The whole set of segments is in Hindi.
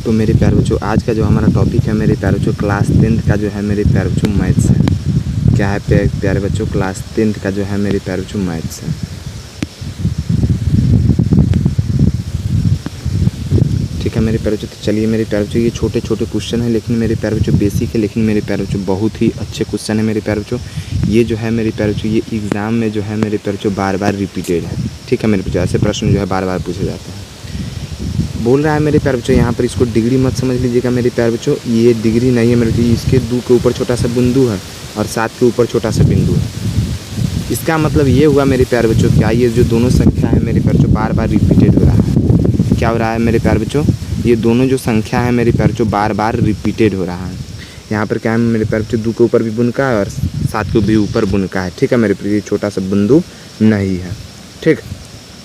तो मेरे प्यारे बच्चों आज का जो हमारा टॉपिक है मेरे प्यारे बच्चों क्लास 10th का जो है मेरे प्यारे बच्चों मैथ्स है। क्या है प्यारे बच्चों? क्लास 10th का जो है मेरे प्यारे बच्चों मैथ्स है। ठीक है मेरे प्यारे बच्चों, तो चलिए मेरे प्यारे बच्चों ये छोटे छोटे क्वेश्चन है लेकिन मेरे प्यारे बच्चों बेसिक है, लेकिन मेरे प्यारे बच्चों बहुत ही अच्छे क्वेश्चन है मेरे प्यारे बच्चों। ये जो है मेरे प्यारे बच्चों ये एग्ज़ाम में जो है मेरे प्यारे बच्चों बार बार रिपीटेड है। ठीक है मेरे बच्चों, ऐसे प्रश्न जो है बार बार पूछे जाते हैं। बोल रहा है मेरे प्यारे बच्चों यहाँ पर इसको डिग्री मत समझ लीजिएगा मेरे प्यारे बच्चों, ये डिग्री नहीं है मेरे बच्चों, इसके 2 के ऊपर छोटा सा बिंदु है और 7 के ऊपर छोटा सा बिंदु है। इसका मतलब ये हुआ मेरे प्यारे बच्चों, क्या ये जो दोनों संख्या है मेरे प्यारे बच्चों बार बार रिपीटेड हो रहा है। क्या हो रहा है मेरे प्यारे बच्चों? ये दोनों जो संख्या है मेरे प्यारे बच्चों बार बार रिपीटेड हो रहा है। यहाँ पर क्या है मेरे प्यारे बच्चों 2 के ऊपर भी बुनका है और 7 के भी ऊपर बुनका है। ठीक है मेरे प्यारे, छोटा सा बिंदु नहीं है। ठीक,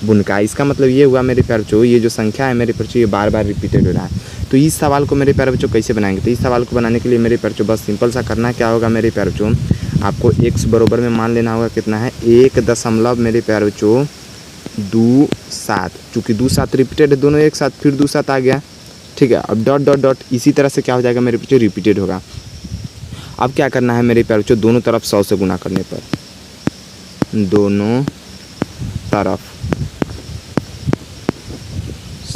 बुनका, इसका मतलब ये हुआ मेरे प्यारे बच्चों ये जो संख्या है मेरे प्यारे बच्चों ये बार बार रिपीटेड हो रहा है। तो इस सवाल को मेरे प्यारे बच्चों कैसे बनाएंगे? तो इस सवाल को बनाने के लिए मेरे प्यारे बच्चों बस सिंपल सा करना क्या होगा मेरे प्यारे बच्चों, आपको x बराबर में मान लेना होगा कितना है 1 मेरे प्यारे बच्चों 2 7, चूँकि 2 7 रिपीटेड है दोनों एक साथ, फिर 2 7 आ गया। ठीक है, अब डॉट डॉट डॉट इसी तरह से क्या हो जाएगा मेरे बच्चों रिपीटेड होगा। अब क्या करना है मेरे प्यारे बच्चों, दोनों तरफ 100 से गुना करने पर, दोनों तरफ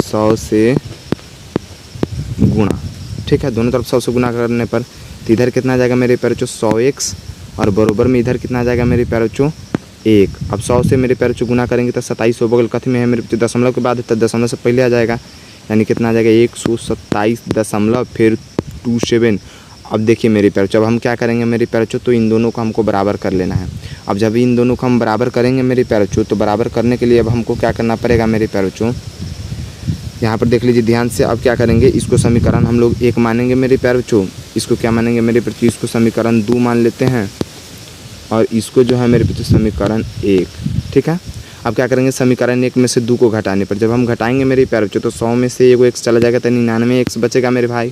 100 से गुणा। ठीक है, दोनों तरफ 100 से गुना करने पर तो इधर कितना आ जाएगा मेरे प्यारे बच्चों 100x और बराबर में इधर कितना आ जाएगा मेरे प्यारे बच्चों 1। अब 100 से मेरे प्यारे बच्चों गुना करेंगे तो 27 बगल कथी में है मेरे बच्चों दशमलव के बाद है, तो दशमलव से पहले आ जाएगा, यानी कितना आ जाएगा 127 दशमलव फिर 27। अब देखिए मेरे प्यारे बच्चों अब हम क्या करेंगे मेरे प्यारे बच्चों, तो इन दोनों को हमको बराबर कर लेना है। अब जब इन दोनों को हम बराबर करेंगे मेरे प्यारे बच्चों, तो बराबर करने के लिए अब हमको क्या करना पड़ेगा मेरे प्यारे बच्चों, यहाँ पर देख लीजिए ध्यान से। अब क्या करेंगे, इसको समीकरण हम लोग 1 मानेंगे मेरे प्यारे बच्चों, इसको क्या मानेंगे मेरे बच्चों, इसको समीकरण 2 मान लेते हैं और इसको जो है मेरे बच्चों समीकरण 1। ठीक है, अब क्या करेंगे समीकरण 1 में से 2 को घटाने पर, जब हम घटाएंगे मेरे प्यारे बच्चों तो 100 में से एगो x चला जाएगा तो 99 x बचेगा मेरे भाई।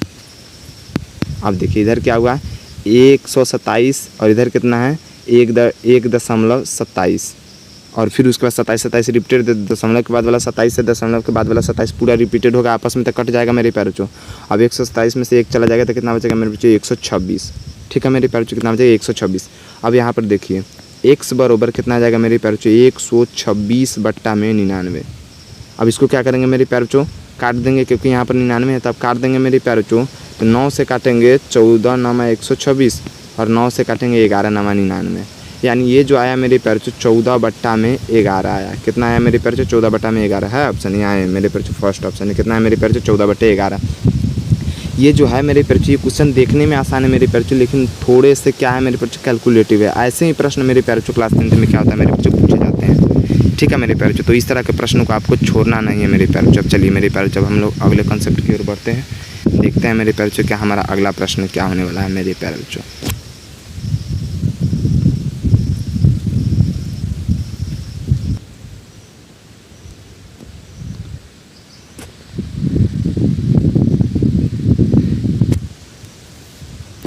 अब देखिए इधर क्या हुआ 127 और इधर कितना है 1.27 और फिर उसके बाद 27 रिपीटेड, दशमलव के बाद वाला 27 से दशमलव के बाद वाला 27 पूरा रिपीटेड होगा, आपस में तो कट जाएगा मेरे प्यारे बच्चों। अब 127 में से 1 चला जाएगा तो कितना बचेगा मेरे बच्चों 126। ठीक है मेरे प्यारे बच्चों, कितना बचेगा 126। अब यहाँ पर देखिए x बराबर कितना आ जाएगा मेरे प्यारे बच्चों 126 बट्टा में 99। अब इसको क्या करेंगे मेरे प्यारे बच्चों, काट देंगे, क्योंकि यहाँ पर 99 है तो अब काट देंगे मेरे प्यारे बच्चों। तो 9 से काटेंगे 14 9 126 और 9 से काटेंगे 11 9 99, यानी ये जो आया मेरे प्यारे बच्चों 14 बट्टा में 11 आया। कितना आया मेरे प्यारे बच्चों 14 बट्टा में 11 है ऑप्शन, यहाँ है मेरे प्यारे बच्चों फर्स्ट ऑप्शन है। कितना है मेरे प्यारे बच्चों 14 बट्टे 11। ये जो है मेरे प्यारे बच्चों ये क्वेश्चन देखने में आसान है मेरे प्यारे बच्चों, लेकिन थोड़े से क्या है मेरे प्यारे बच्चों कैलकुलेटिव है। ऐसे ही प्रश्न मेरे प्यारे बच्चों क्लास 10th में क्या होता है मेरे बच्चों पूछे जाते हैं। ठीक है मेरे प्यारे बच्चों, तो इस तरह के प्रश्नों को आपको छोड़ना नहीं है मेरे प्यारे बच्चों। अब चलिए मेरे प्यारे बच्चों हम लोग अगले कॉन्सेप्ट की ओर बढ़ते हैं, देखते हैं मेरे प्यारे बच्चों क्या हमारा अगला प्रश्न क्या होने वाला है मेरे प्यारे बच्चों।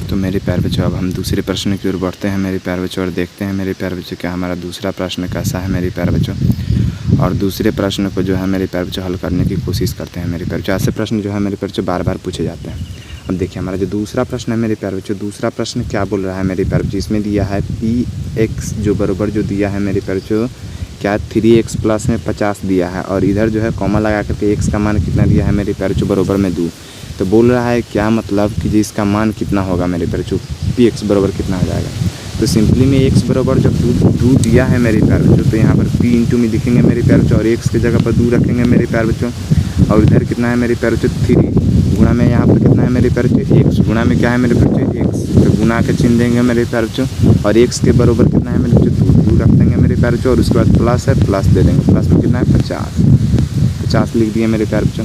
तो मेरे प्यारे बच्चों अब हम दूसरे प्रश्न की ओर बढ़ते हैं मेरे प्यारे बच्चों और देखते हैं मेरे प्यारे बच्चों क्या हमारा दूसरा प्रश्न कैसा है मेरे प्यारे बच्चों। और दूसरे प्रश्न को जो है मेरे प्यारे बच्चों हल करने की कोशिश करते हैं मेरे प्यारे बच्चों। ऐसे प्रश्न जो है मेरे प्यारे बच्चों बार बार पूछे जाते हैं। अब देखिए हमारा जो दूसरा प्रश्न है मेरे प्यारे बच्चों, दूसरा प्रश्न क्या बोल रहा है मेरे प्यारे बच्चों, इसमें दिया है px जो बराबर जो दिया है मेरे प्यारे बच्चों क्या 3x प्लस में 50 दिया है और इधर जो है कॉमा लगा करके x का मान कितना दिया है मेरे प्यारे बच्चों बराबर में 2। तो बोल रहा है क्या मतलब कि जी इसका मान कितना होगा मेरे प्यारे बच्चों, px बराबर कितना हो जाएगा। तो सिंपली में x बराबर जब 2 दिया है मेरे प्यारे बच्चों तो यहाँ पर p इंटू में लिखेंगे मेरे प्यारे बच्चों और x की जगह पर 2 रखेंगे मेरे प्यारे बच्चों। और इधर कितना है मेरे प्यारे बच्चों 3 गुणा में यहाँ पर कितना है मेरे प्यारे बच्चों x गुणा में क्या है मेरे प्यारे बच्चों x, तो गुणा के चिन्ह देंगे मेरे प्यारे बच्चों और x के बराबर कितना है मेरे बच्चों 2 रख देंगे मेरे प्यारे बच्चों और उसके बाद प्लस है प्लस दे देंगे, प्लस में कितना है 50 लिख दिए मेरे प्यारे बच्चों।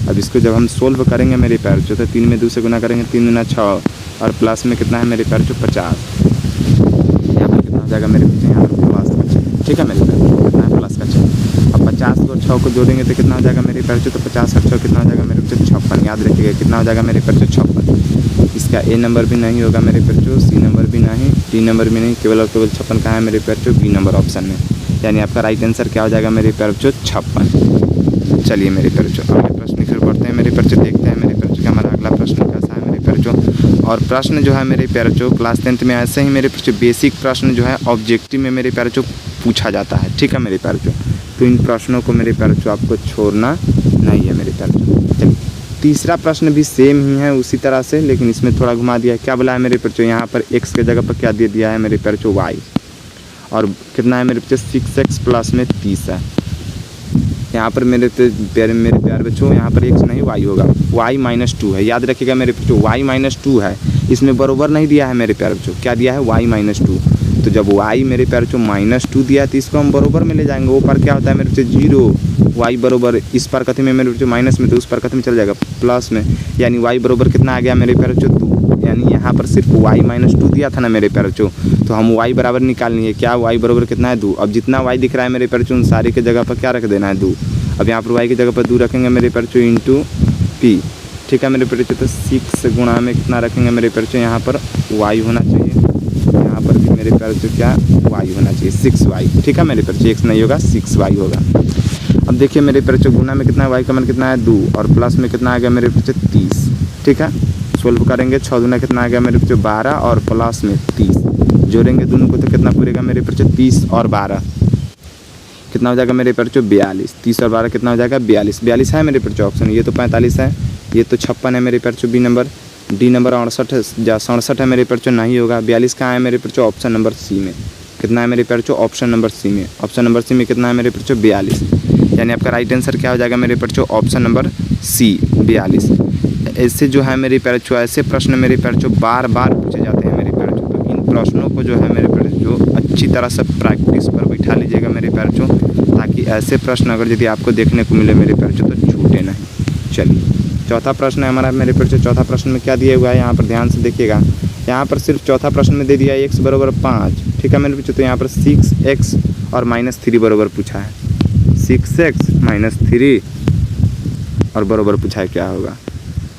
अब इसको जब हम सोल्व करेंगे मेरे प्यारे बच्चों तो 3 में 2 से गुना करेंगे 3 दूना 6 और प्लस में कितना है मेरे प्यारे बच्चों 50। यहाँ पर कितना हो जाएगा मेरे बच्चों, यहाँ पर प्लस का चिन्ह। ठीक है मेरे प्यारे बच्चों, कितना है प्लस का चिन्ह। अब 50 को 6 को जोड़ेंगे तो कितना हो जाएगा मेरे प्यारे बच्चों, तो 50 और 6 कितना हो जाएगा मेरे बच्चों 56। याद रखिएगा कितना हो जाएगा मेरे प्यारे बच्चों 56। इसका A नंबर भी नहीं होगा मेरे प्यारे बच्चों, C नंबर भी नहीं, D नंबर भी नहीं, केवल और केवल 56 का है मेरे प्यारे बच्चों B नंबर ऑप्शन में, यानी आपका राइट आंसर क्या हो जाएगा मेरे प्यारे बच्चों 56। चलिए मेरे प्यारे बच्चों अगले प्रश्न की ओर बढ़ते हैं मेरे प्यारे बच्चों, देखते हैं मेरे प्यारे बच्चों और प्रश्न जो है मेरे प्यारे बच्चों क्लास 10th में ऐसे ही मेरे बच्चों बेसिक प्रश्न जो है ऑब्जेक्टिव में मेरे प्यारे बच्चों पूछा जाता है। ठीक है मेरे प्यारे बच्चों, तो इन प्रश्नों को मेरे प्यारे बच्चों आपको छोड़ना नहीं है मेरे प्यारे बच्चों। चलिए तीसरा प्रश्न भी सेम ही है उसी तरह से, लेकिन इसमें थोड़ा घुमा दिया है। क्या बोला है मेरे प्यारे बच्चों, यहाँ पर x के जगह पर क्या दे दिया है मेरे प्यारे बच्चों y, और कितना है मेरे बच्चों 6x प्लस में 30 है। यहाँ पर मेरे प्यारे बच्चों यहाँ पर x नहीं y होगा, y - 2 है। याद रखिएगा मेरे बच्चों y - 2 है, इसमें बराबर नहीं दिया है मेरे प्यारे बच्चों। क्या दिया है y - 2, तो जब y मेरे प्यारे बच्चों -2 दिया है तो इसको हम बराबर में ले जाएंगे। वो पर क्या होता है मेरे बच्चों 0, y बराबर इस पर कथी में मेरे बच्चों माइनस में, तो उस पर कथी में चल जाएगा प्लस में, यानी y बराबर कितना आ गया मेरे प्यारे बच्चों 2। यानी यहाँ पर सिर्फ y - 2 दिया था ना मेरे प्यारे बच्चों, तो हम y बराबर निकालनी है। क्या y बराबर कितना है 2। अब जितना y दिख रहा है मेरे प्यारे बच्चों उन सारे के जगह पर क्या रख देना है 2। अब यहाँ पर y की जगह पर 2 रखेंगे मेरे प्यारे बच्चों इंटू p। ठीक है मेरे प्यारे बच्चों, तो 6 गुणा में कितना रखेंगे मेरे प्यारे बच्चों, यहाँ पर y होना चाहिए, यहाँ पर भी मेरे प्यारे बच्चों क्या y होना चाहिए 6y। ठीक है मेरे प्यारे बच्चों, x नहीं होगा 6y होगा। अब देखिए मेरे प्यारे बच्चों गुना में कितना है, y का मान कितना है 2, और प्लस में कितना आ गया मेरे बच्चों 30। ठीक है, सोल्व करेंगे 6 दूना कितना आ गया मेरे बच्चों 12, और प्लस में 30 जोड़ेंगे दोनों को तो कितना पूरेगा मेरे बच्चों 30 और 12 कितना हो जाएगा मेरे बच्चों 42। 30 और 12 कितना हो जाएगा 42। 42 है मेरे बच्चों ऑप्शन, ये तो 45 है, ये तो 56 है मेरे बच्चों बी नंबर। डी नंबर 68 है मेरे बच्चों, नहीं होगा। 42 कहाँ है मेरे बच्चों ऑप्शन नंबर सी में। कितना है मेरे बच्चों ऑप्शन नंबर सी में। ऑप्शन नंबर सी में कितना है मेरे बच्चों 42, यानी आपका राइट आंसर क्या हो जाएगा मेरे बच्चों ऑप्शन नंबर सी 42। ऐसे जो है मेरे प्यारे बच्चों ऐसे प्रश्न मेरे प्यारे बच्चों बार बार पूछे जाते हैं मेरे प्यारे बच्चों, तो इन प्रश्नों को जो है मेरे प्यारे बच्चों अच्छी तरह से प्रैक्टिस पर बैठा लीजिएगा मेरे प्यारे बच्चों, ताकि ऐसे प्रश्न अगर यदि आपको देखने को मिले मेरे प्यारे बच्चों तो छूटे नहीं। चलिए चौथा प्रश्न है हमारा मेरे प्यारे बच्चों। चौथा प्रश्न में क्या दिया हुआ है यहाँ पर ध्यान से देखिएगा। यहाँ पर सिर्फ चौथा प्रश्न में दे दिया है x बराबर 5। ठीक है मेरे बच्चों, तो यहाँ पर 6x और -3 बराबर पूछा है। 6x - 3 और बराबर पूछा है क्या होगा।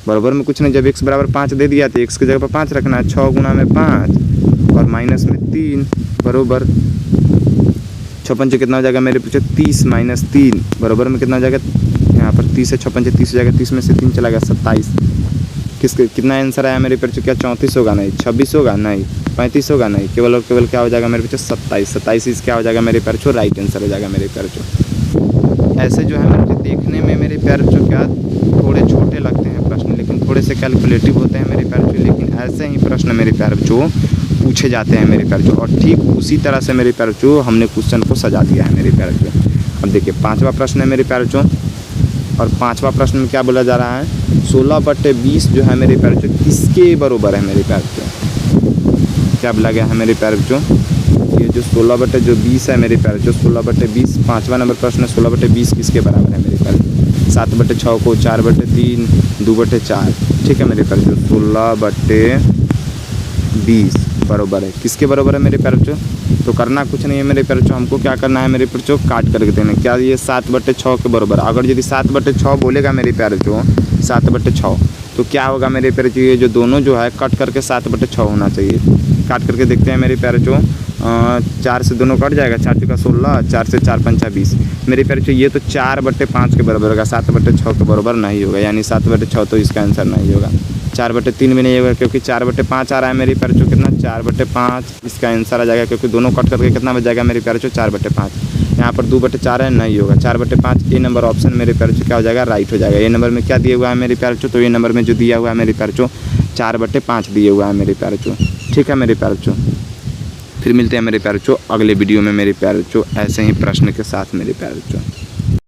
बराबर में कुछ नहीं, जब x बराबर 5 दे दिया तो x की जगह पर 5 रखना है। 6 गुना में 5 और माइनस में 3 बराबर 6 पंचे कितना हो जाएगा मेरे बच्चों 30 - 3 बराबर में कितना हो जाएगा, यहाँ पर 30 है 6 पंचे 30 हो जाएगा, 30 में से 3 चला गया 27। कितना आंसर आया मेरे बच्चों, क्या 34 होगा नहीं, 26 होगा नहीं, 35 होगा नहीं, केवल और केवल क्या हो जाएगा मेरे बच्चों 27। 27 क्या हो जाएगा मेरे प्यारे बच्चों राइट आंसर हो जाएगा मेरे प्यारे बच्चों। ऐसे जो है मेरे बच्चों देखने में मेरे प्यारे बच्चों क्या थोड़े छोटे लगते हैं प्रश्न, लेकिन थोड़े से कैलकुलेटिव होते हैं मेरे प्यारे बच्चों, लेकिन ऐसे ही प्रश्न मेरे प्यारे बच्चों पूछे जाते हैं मेरे प्यारे बच्चों। और ठीक उसी तरह से मेरे प्यारे बच्चों हमने क्वेश्चन को सजा दिया है मेरे प्यारे बच्चों। अब देखिए 5वां प्रश्न है मेरे प्यारे बच्चों, और 5वां प्रश्न में क्या बोला जा रहा है 16/20 जो है मेरे प्यारे बच्चों किसके बराबर है मेरे प्यारे बच्चों। क्या बोला गया है मेरे प्यारे बच्चों, ये जो 16/20 है मेरे प्यारे बच्चों 16/20 5वां नंबर प्रश्न 16/20 किसके बराबर है मेरे प्यारे बच्चों। 7/6 को 4/3 2/4। ठीक है मेरे प्यारे बच्चों 16/20 बराबर है किसके बराबर है मेरे प्यारे बच्चों। तो करना कुछ नहीं है मेरे प्यारे बच्चों, हमको क्या करना है मेरे प्यारे बच्चों काट करके देना। क्या ये 7/6 के बराबर, अगर यदि 7/6 बोलेगा मेरे प्यारे बच्चों 7/6 तो क्या होगा मेरे प्यारे बच्चों, ये जो दोनों जो है कट करके 7/6 होना चाहिए। काट करके देखते हैं मेरे प्यारे बच्चों, 4 से दोनों कट जाएगा, 4 × 16, 4 से 4 × 5 20 मेरे प्यारे बच्चों। ये तो 4/5 के बराबर होगा, 7/6 के बराबर नहीं होगा, यानी 7/6 तो इसका आंसर नहीं होगा। 4/3 भी नहीं होगा क्योंकि 4/5 आ रहा है मेरे प्यारे बच्चों, कितना 4/5 इसका आंसर आ जाएगा, क्योंकि दोनों कट करके कितना बच जाएगा मेरे प्यारे बच्चों 4/5। यहाँ पर 2/4 है, नहीं होगा। 4/5 ए नंबर ऑप्शन मेरे प्यारे बच्चों क्या हो जाएगा राइट हो जाएगा। ए नंबर में क्या दिया हुआ है मेरे प्यारे बच्चों, तो ए नंबर में जो दिया हुआ है मेरे प्यारे बच्चों 4/5 दिया हुआ है मेरे प्यारे बच्चों। ठीक है मेरे प्यारे बच्चों, फिर मिलते हैं मेरे प्यारे बच्चों अगले वीडियो में मेरे प्यारे बच्चों ऐसे ही प्रश्न के साथ मेरे प्यारे बच्चों।